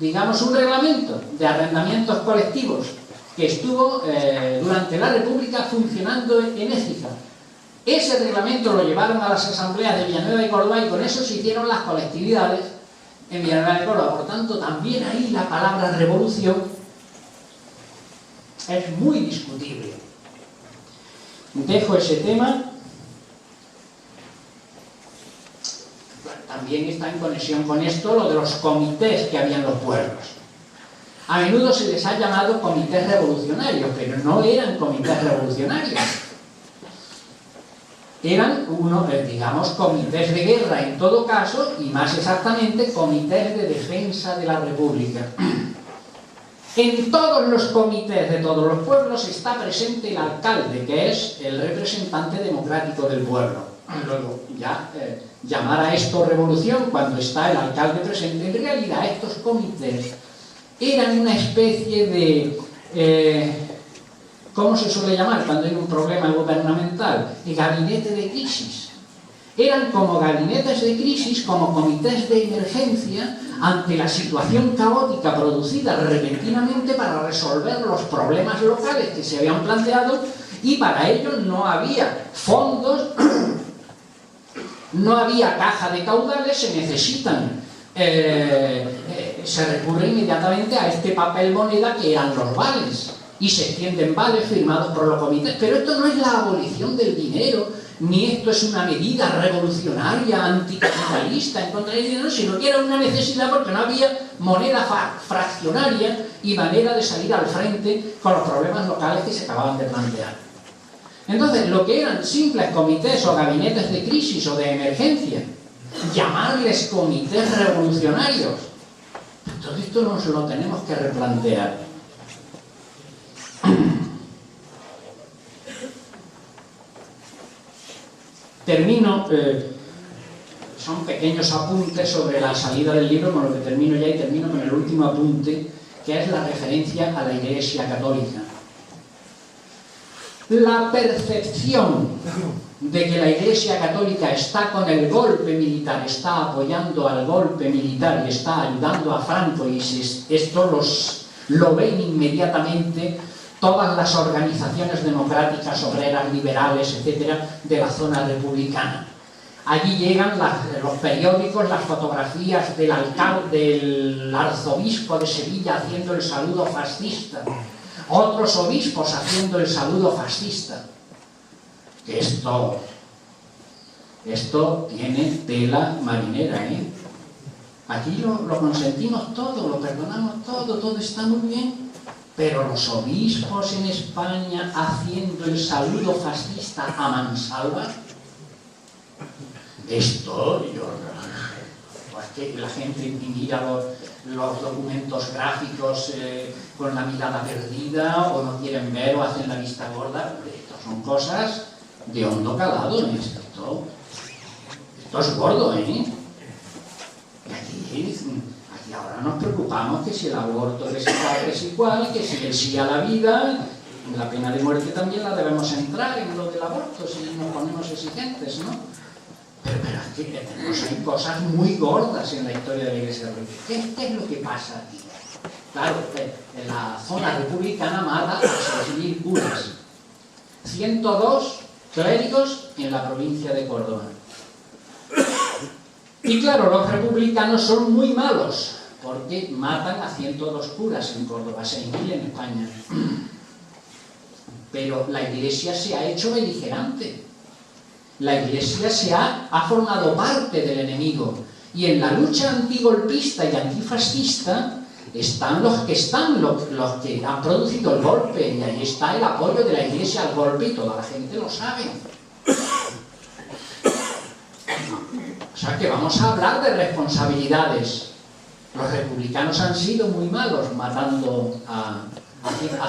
digamos, un reglamento de arrendamientos colectivos que estuvo durante la República funcionando en Écija. Ese reglamento lo llevaron a las asambleas de Villanueva de Córdoba y con eso se hicieron las colectividades en Villanueva de Córdoba. Por tanto, también ahí la palabra revolución es muy discutible. Dejo ese tema. También está en conexión con esto lo de los comités que había en los pueblos. A menudo se les ha llamado comités revolucionarios, pero no eran comités revolucionarios. Eran digamos, comités de guerra en todo caso, y más exactamente, comités de defensa de la República. En todos los comités de todos los pueblos está presente el alcalde, que es el representante democrático del pueblo. Luego, ya llamar a esto revolución cuando está el alcalde presente, en realidad estos comités eran una especie de... ¿cómo se suele llamar cuando hay un problema gubernamental? El gabinete de crisis. Eran como gabinetes de crisis, como comités de emergencia ante la situación caótica producida repentinamente para resolver los problemas locales que se habían planteado, y para ello no había fondos, no había caja de caudales, se necesitan, se recurre inmediatamente a este papel moneda que eran los vales. Y se extienden vales firmados por los comités. Pero esto no es la abolición del dinero, ni esto es una medida revolucionaria, anticapitalista en contra del dinero, sino que era una necesidad porque no había moneda fraccionaria y manera de salir al frente con los problemas locales que se acababan de plantear. Entonces, lo que eran simples comités o gabinetes de crisis o de emergencia, llamarles comités revolucionarios, todo esto nos lo tenemos que replantear. Termino, son pequeños apuntes sobre la salida del libro, con lo que termino ya, y termino con el último apunte, que es la referencia a la Iglesia Católica. La percepción de que la Iglesia Católica está con el golpe militar, está apoyando al golpe militar y está ayudando a Franco, y esto lo ven inmediatamente todas las organizaciones democráticas, obreras, liberales, etcétera, de la zona republicana. Allí llegan los periódicos, las fotografías del arzobispo de Sevilla haciendo el saludo fascista, otros obispos haciendo el saludo fascista. Esto tiene tela marinera, ¿eh? Aquí lo consentimos todo, lo perdonamos todo está muy bien. Pero los obispos en España haciendo el saludo fascista a mansalva, esto, pues que la gente mira los documentos gráficos con la mirada perdida, o no quieren ver, o hacen la vista gorda. Esto son cosas de hondo calado en esto. Esto es gordo, ¿eh? Y aquí ahora nos preocupamos que si el aborto es igual, que si el sí a la vida, la pena de muerte también la debemos entrar en lo del aborto, si nos ponemos exigentes, ¿no? Pero aquí tenemos ahí cosas muy gordas en la historia de la Iglesia Católica. ¿Qué es lo que pasa aquí? Claro, en la zona republicana mata a 6.000 curas, 102 clérigos en la provincia de Córdoba. Y claro, los republicanos son muy malos, porque matan a 102 curas en Córdoba, 6.000 en España. Pero la Iglesia se ha hecho beligerante. La Iglesia ha formado parte del enemigo. Y en la lucha antigolpista y antifascista están los que han producido el golpe. Y ahí está el apoyo de la Iglesia al golpe, y toda la gente lo sabe. O sea que vamos a hablar de responsabilidades. Los republicanos han sido muy malos matando a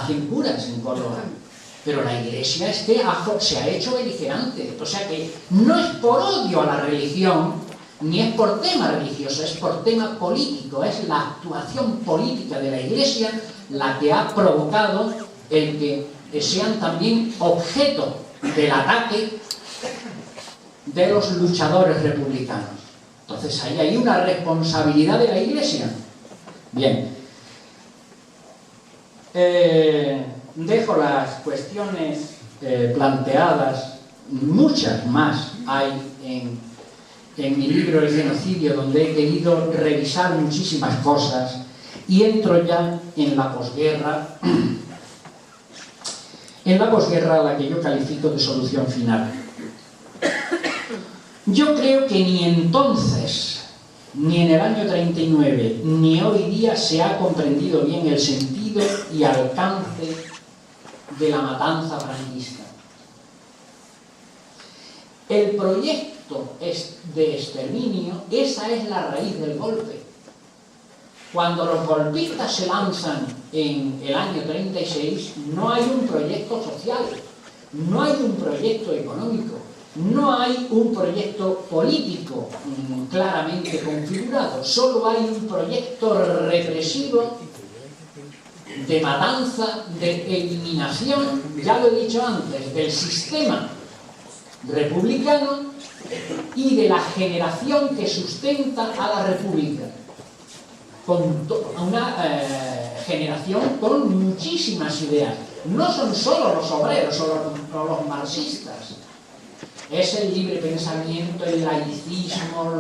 100 curas en Córdoba. Pero la Iglesia es que se ha hecho beligerante. O sea que no es por odio a la religión, ni es por tema religioso, es por tema político. Es la actuación política de la Iglesia la que ha provocado el que sean también objeto del ataque de los luchadores republicanos. Entonces ahí hay una responsabilidad de la Iglesia. Bien. Dejo las cuestiones planteadas, muchas más hay en mi libro El genocidio, donde he querido revisar muchísimas cosas, y entro ya en la posguerra, a la que yo califico de solución final. Yo creo que ni entonces, ni en el año 39, ni hoy día se ha comprendido bien el sentido y alcance de la matanza franquista. El proyecto de exterminio, esa es la raíz del golpe. Cuando los golpistas se lanzan en el año 36, no hay un proyecto social, no hay un proyecto económico, no hay un proyecto político claramente configurado, solo hay un proyecto represivo de matanza, de eliminación, ya lo he dicho antes, del sistema republicano y de la generación que sustenta a la república. Una generación con muchísimas ideas. No son solo los obreros o los marxistas. Es el libre pensamiento, el laicismo,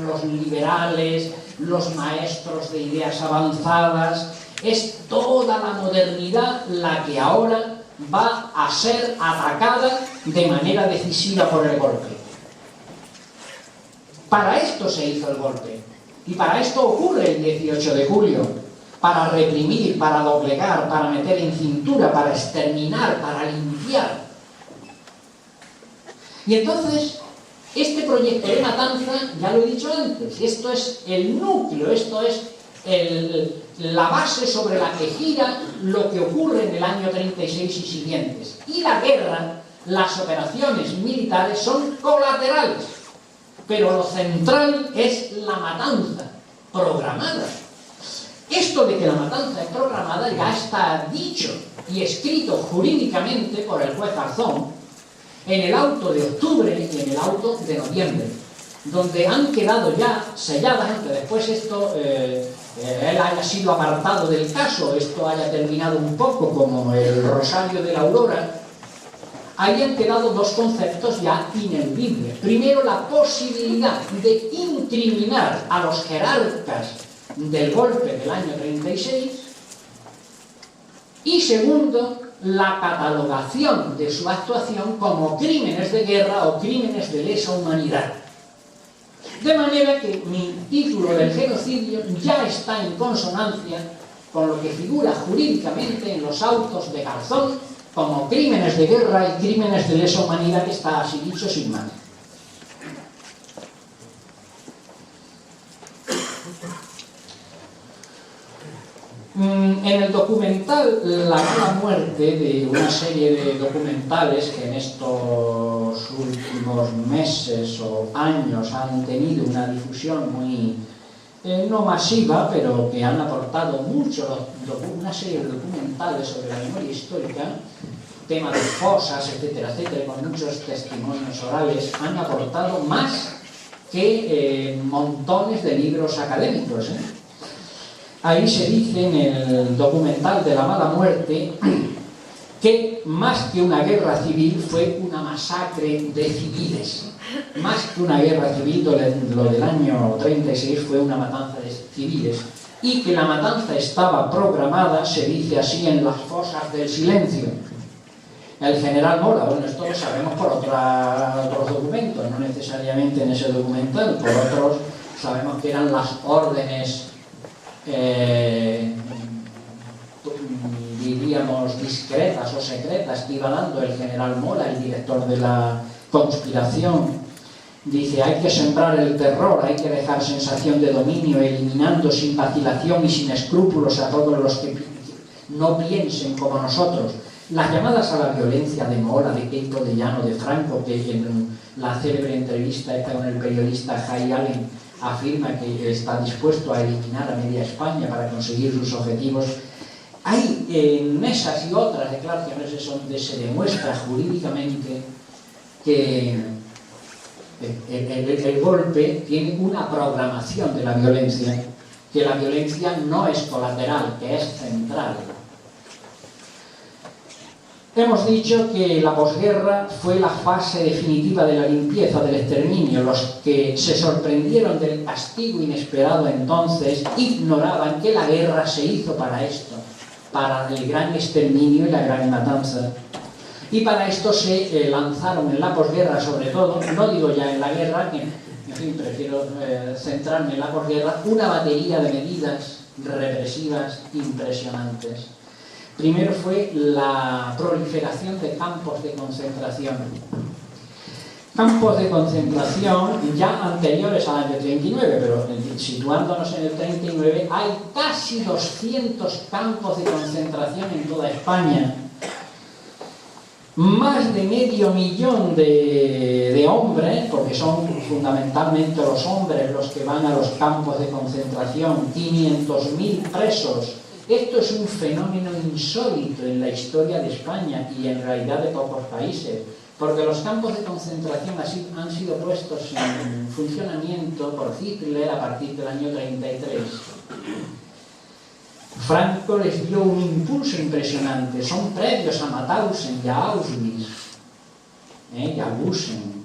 los liberales, los maestros de ideas avanzadas. Es toda la modernidad la que ahora va a ser atacada de manera decisiva por el golpe. Para esto se hizo el golpe. Y para esto ocurre el 18 de julio. Para reprimir, para doblegar, para meter en cintura, para exterminar, para limpiar. Y entonces, este proyecto de matanza, ya lo he dicho antes, esto es el núcleo, esto es la base sobre la que gira lo que ocurre en el año 36 y siguientes. Y la guerra, las operaciones militares son colaterales, pero lo central es la matanza programada. Esto de que la matanza es programada ya está dicho y escrito jurídicamente por el juez Arzón en el auto de octubre y en el auto de noviembre, donde han quedado ya selladas, aunque después esto él haya sido apartado del caso, esto haya terminado un poco como el Rosario de la Aurora. Ahí han quedado dos conceptos ya ineludibles. Primero, la posibilidad de incriminar a los jerarcas del golpe del año 36. Y segundo, la catalogación de su actuación como crímenes de guerra o crímenes de lesa humanidad. De manera que mi título del genocidio ya está en consonancia con lo que figura jurídicamente en los autos de Garzón como crímenes de guerra y crímenes de lesa humanidad, que está así dicho sin más. En el documental La mala muerte, de una serie de documentales que en estos últimos meses o años han tenido una difusión muy, no masiva, pero que han aportado mucho, una serie de documentales sobre la memoria histórica, tema de fosas, etcétera, etcétera, con muchos testimonios orales, han aportado más que montones de libros académicos, Ahí se dice en el documental de La mala muerte que más que una guerra civil fue una masacre de civiles. Más que una guerra civil, lo del año 36 fue una matanza de civiles. Y que la matanza estaba programada, se dice así, en las fosas del silencio. El general Mora, bueno, esto lo sabemos por otros documentos, no necesariamente en ese documental, por otros sabemos que eran las órdenes diríamos discretas o secretas que iba dando el general Mora, el director de la conspiración. Dice, hay que sembrar el terror, hay que dejar sensación de dominio, eliminando sin vacilación y sin escrúpulos a todos los que no piensen como nosotros. Las llamadas a la violencia de Mora, de Keiko, de Llano, de Franco, que en la célebre entrevista esta con el periodista Jay Allen afirma que está dispuesto a eliminar a media España para conseguir sus objetivos. Hay en esas y otras declaraciones donde se demuestra jurídicamente que el golpe tiene una programación de la violencia que la violencia no es colateral, que es central. Hemos dicho que la posguerra fue la fase definitiva de la limpieza, del exterminio. Los que se sorprendieron del castigo inesperado entonces ignoraban que la guerra se hizo para esto, para el gran exterminio y la gran matanza. Y para esto se lanzaron en la posguerra, sobre todo, no digo ya en la guerra, que en fin, prefiero centrarme en la posguerra, una batería de medidas represivas impresionantes. Primero fue la proliferación de campos de concentración. Campos de concentración ya anteriores al año 39, pero situándonos en el 39, hay casi 200 campos de concentración en toda España. Más de 500.000 de hombres, porque son fundamentalmente los hombres los que van a los campos de concentración, 500.000 presos. Esto es un fenómeno insólito en la historia de España y en realidad de pocos países, porque los campos de concentración han sido puestos en funcionamiento por Hitler a partir del año 33. Franco les dio un impulso impresionante, son previos a Mauthausen y a Auschwitz, y a Gusen.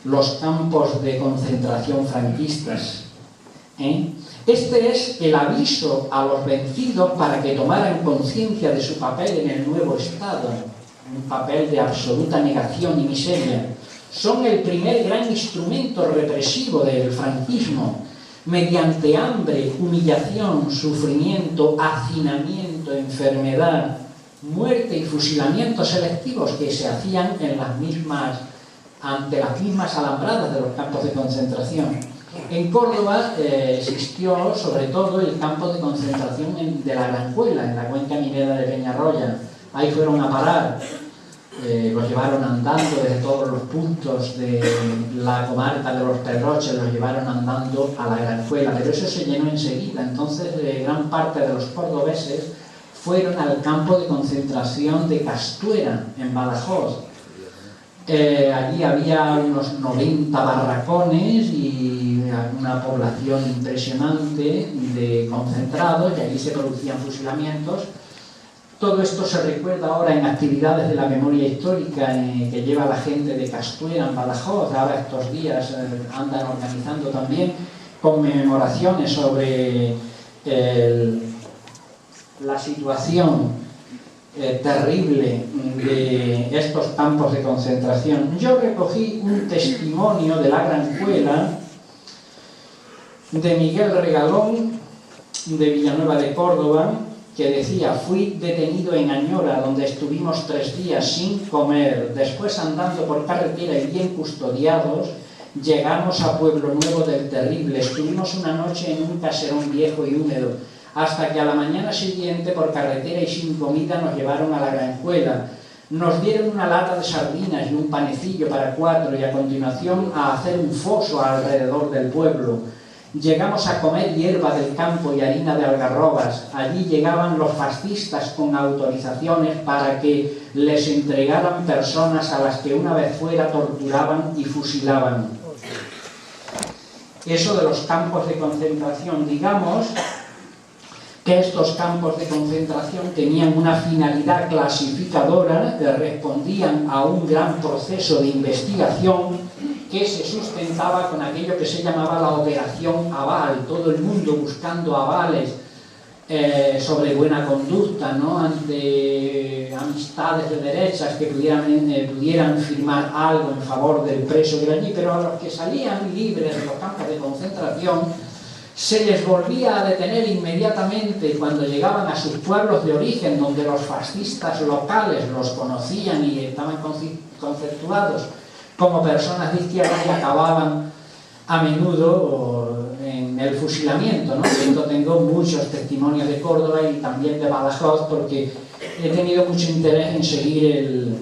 Los campos de concentración franquistas. Este es el aviso a los vencidos para que tomaran conciencia de su papel en el nuevo Estado, un papel de absoluta negación y miseria. Son el primer gran instrumento represivo del franquismo. Mediante hambre, humillación, sufrimiento, hacinamiento, enfermedad, muerte y fusilamientos selectivos que se hacían ante las mismas alambradas de los campos de concentración. En Córdoba existió sobre todo el campo de concentración de la Granjuela, en la cuenca minera de Peñarroya. Ahí fueron a parar, los llevaron andando desde todos los puntos de la comarca de los Pedroches, los llevaron andando a la Granjuela, pero eso se llenó enseguida. Entonces gran parte de los cordobeses fueron al campo de concentración de Castuera, en Badajoz. Allí había unos 90 barracones y una población impresionante de concentrados, y allí se producían fusilamientos. Todo esto se recuerda ahora en actividades de la memoria histórica que lleva la gente de Castuera en Badajoz. Ahora estos días andan organizando también conmemoraciones sobre la situación terrible de estos campos de concentración. Yo recogí un testimonio de la Granjuela de Miguel Regalón, de Villanueva de Córdoba, que decía: fui detenido en Añora, donde estuvimos 3 días sin comer. Después, andando por carretera y bien custodiados, llegamos a Pueblo Nuevo del Terrible. Estuvimos una noche en un caserón viejo y húmedo, hasta que a la mañana siguiente, por carretera y sin comida, nos llevaron a la Granjuela. Nos dieron una lata de sardinas y un panecillo para 4, y a continuación a hacer un foso alrededor del pueblo. Llegamos a comer hierba del campo y harina de algarrobas. Allí llegaban los fascistas con autorizaciones para que les entregaran personas a las que una vez fuera torturaban y fusilaban. Eso de los campos de concentración, digamos que estos campos de concentración tenían una finalidad clasificadora, que respondían a un gran proceso de investigación que se sustentaba con aquello que se llamaba la operación aval, todo el mundo buscando avales sobre buena conducta, ¿no?, ante amistades de derechas que pudieran firmar algo en favor del preso que era allí, pero a los que salían libres de los campos de concentración se les volvía a detener inmediatamente cuando llegaban a sus pueblos de origen, donde los fascistas locales los conocían y estaban conceptuados como personas de izquierda, y acababan a menudo en el fusilamiento, ¿no? Yo tengo muchos testimonios de Córdoba y también de Badajoz, porque he tenido mucho interés en seguir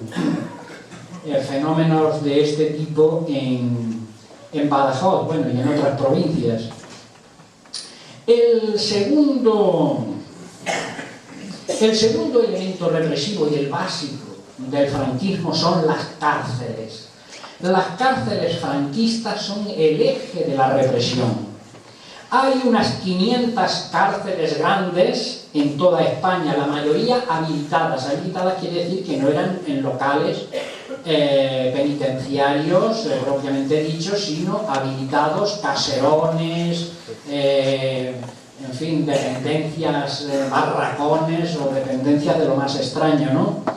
fenómenos de este tipo en Badajoz, bueno, y en otras provincias. El segundo elemento represivo y el básico del franquismo son las cárceles. Las cárceles franquistas son el eje de la represión. Hay unas 500 cárceles grandes en toda España, la mayoría habilitadas. Habilitadas quiere decir que no eran en locales penitenciarios propiamente dichos, sino habilitados, caserones, en fin, dependencias, barracones o dependencias de lo más extraño, ¿no?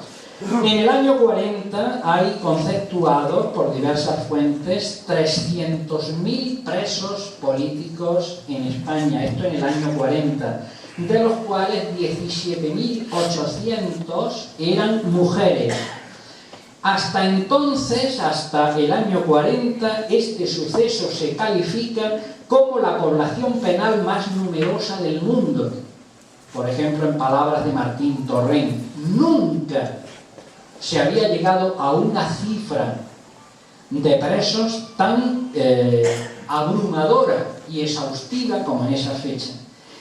En el año 40 hay conceptuados por diversas fuentes 300.000 presos políticos en España, esto en el año 40, de los cuales 17.800 eran mujeres. Hasta entonces, hasta el año 40, este suceso se califica como la población penal más numerosa del mundo. Por ejemplo, en palabras de Martín Torrent, nunca se había llegado a una cifra de presos tan abrumadora y exhaustiva como en esa fecha.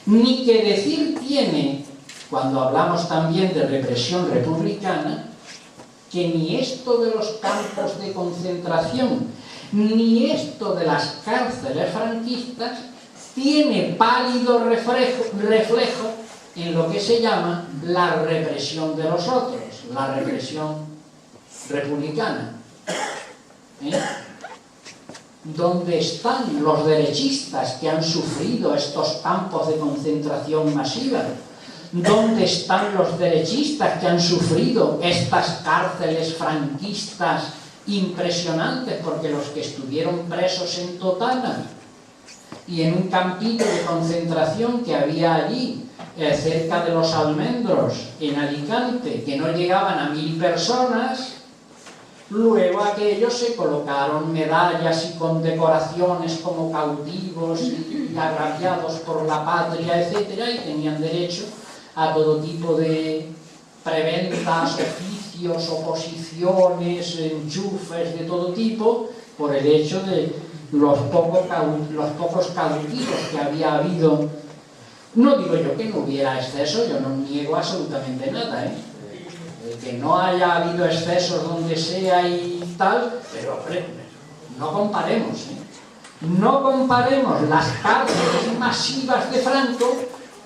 Ni que decir tiene, cuando hablamos también de represión republicana, que ni esto de los campos de concentración, ni esto de las cárceles franquistas, tiene pálido reflejo en lo que se llama la represión de los otros, la represión republicana. ¿Dónde están los derechistas que han sufrido estos campos de concentración masiva? ¿Dónde están los derechistas que han sufrido estas cárceles franquistas impresionantes? Porque los que estuvieron presos en Totana y en un campito de concentración que había allí, cerca de los Almendros, en Alicante, que no llegaban a 1000 personas, luego aquellos se colocaron medallas y condecoraciones como cautivos y agraviados por la patria, etcétera, y tenían derecho a todo tipo de prebendas, oficios, oposiciones, enchufes de todo tipo, por el hecho de los pocos cautivos que había habido. No digo yo que no hubiera exceso, yo no niego absolutamente nada, que no haya habido excesos donde sea y tal, pero hombre, no comparemos, no comparemos las cárceles masivas de Franco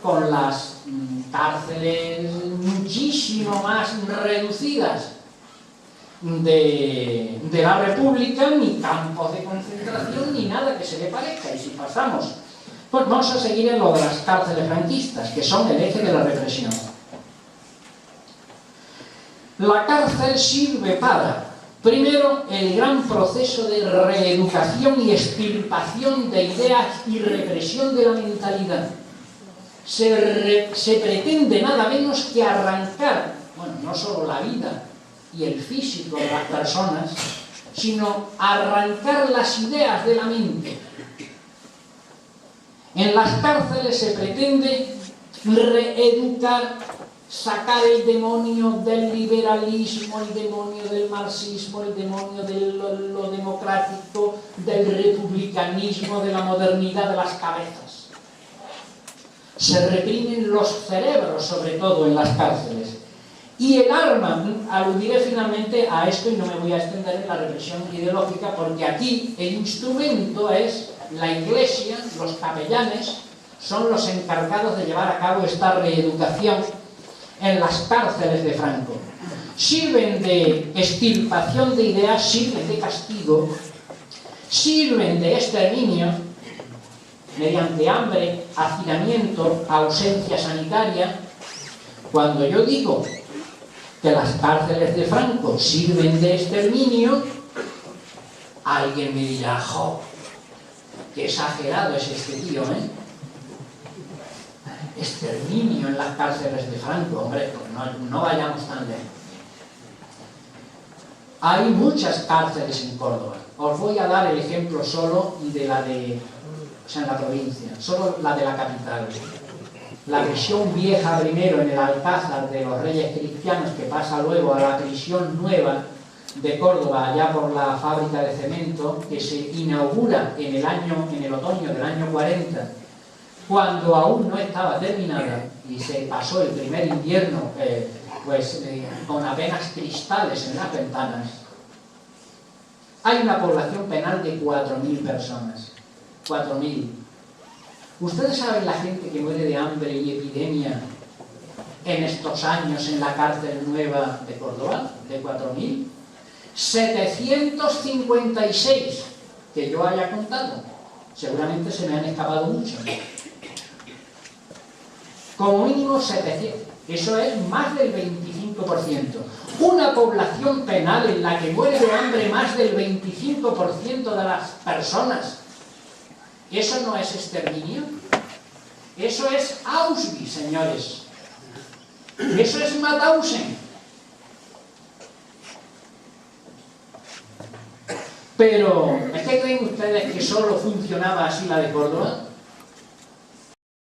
con las cárceles muchísimo más reducidas de la República, ni campos de concentración, ni nada que se le parezca. Y si pasamos, pues vamos a seguir en lo de las cárceles franquistas, que son el eje de la represión. La cárcel sirve para, primero, el gran proceso de reeducación y extirpación de ideas y represión de la mentalidad. Se pretende nada menos que arrancar, bueno, no solo la vida y el físico de las personas, sino arrancar las ideas de la mente. En las cárceles se pretende reeducar, sacar el demonio del liberalismo, el demonio del marxismo, el demonio de lo democrático, del republicanismo, de la modernidad de las cabezas. Se reprimen los cerebros, sobre todo en las cárceles. Y el arma, aludiré finalmente a esto y no me voy a extender en la represión ideológica, porque aquí el instrumento es la Iglesia, los capellanes, son los encargados de llevar a cabo esta reeducación en las cárceles de Franco. Sirven de extirpación de ideas, sirven de castigo, sirven de exterminio mediante hambre, hacinamiento, ausencia sanitaria. Cuando yo digo que las cárceles de Franco sirven de exterminio, alguien me dirá, ¡jo! ¡Qué exagerado es este tío, Exterminio en las cárceles de Franco! Hombre, pues no vayamos tan lejos. Hay muchas cárceles en Córdoba. Os voy a dar el ejemplo solo de la de, o sea, en la provincia, solo la de la capital. La prisión vieja primero en el Alcázar de los Reyes Cristianos, que pasa luego a la prisión nueva de Córdoba, allá por la fábrica de cemento, que se inaugura en el otoño del año 40, cuando aún no estaba terminada, y se pasó el primer invierno con apenas cristales en las ventanas. Hay una población penal de 4.000 personas. 4.000. ¿Ustedes saben la gente que muere de hambre y epidemia en estos años en la cárcel nueva de Córdoba, de 4.000? 756 que yo haya contado. Seguramente se me han escapado muchos. Como mínimo 700. Eso es más del 25%. Una población penal en la que muere de hambre más del 25% de las personas. ¿Eso no es exterminio? Eso es Auschwitz, señores. Eso es Mauthausen. Pero, ¿es que creen ustedes que solo funcionaba así la de Córdoba?